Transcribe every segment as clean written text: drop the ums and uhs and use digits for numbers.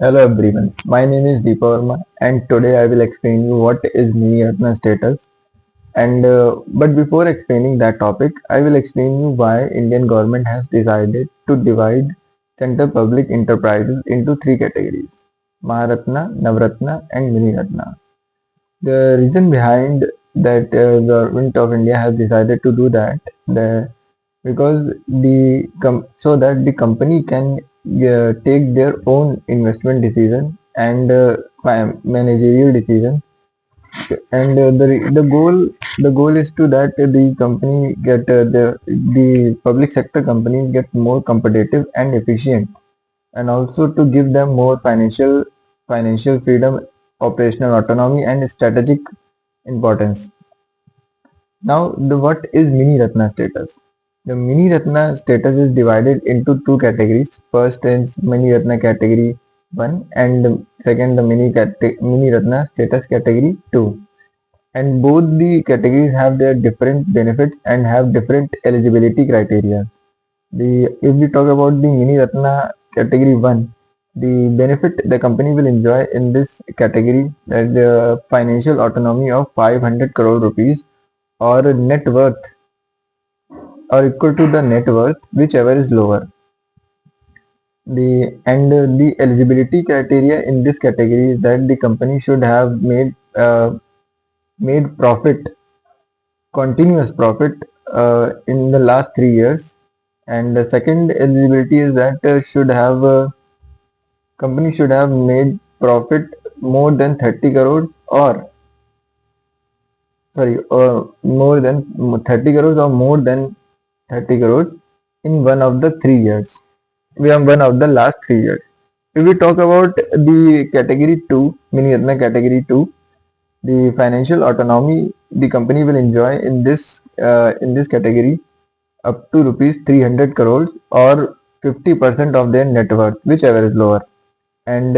Hello everyone, my name is Deepa Verma and today I will explain you what is Mini Ratna status. But before explaining that topic, I will explain you why Indian government has decided to divide central public enterprises into three categories: Maharatna, Navratna and Mini Ratna. The reason behind that government of India has decided to do that, because so that the company can take their own investment decision and managerial decision, and the goal is to that the company get the public sector companies get more competitive and efficient, and also to give them more financial freedom, operational autonomy and strategic importance. Now, what is Mini Ratna status? The Mini Ratna status is divided into two categories. First is Mini Ratna category 1 and second the Mini Ratna status category 2. And both the categories have their different benefits and have different eligibility criteria. If we talk about the Mini Ratna category 1, the benefit the company will enjoy in this category, that the financial autonomy of 500 crore rupees or net worth or equal to the net worth, whichever is lower. The eligibility criteria in this category is that the company should have made continuous profit in the last 3 years. And the second eligibility is that company should have made profit more than 30 crores or more than 30 crores or more than 30 crores in one of the 3 years. We have one of the last 3 years. If we talk about the category 2, Mini Ratna category 2, the financial autonomy the company will enjoy in this category up to rupees 300 crores or 50% of their net worth, whichever is lower. And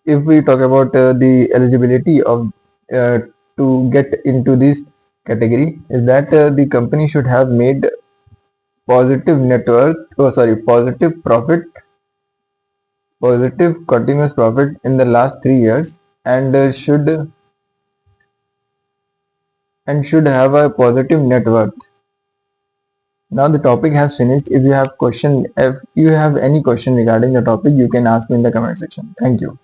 if we talk about the eligibility of uh, to get into this category, is that the company should have made positive net worth, positive continuous profit in the last 3 years, and should have a positive net worth. Now the topic has finished. If you have any question regarding the topic, you can ask me in the comment section. Thank you.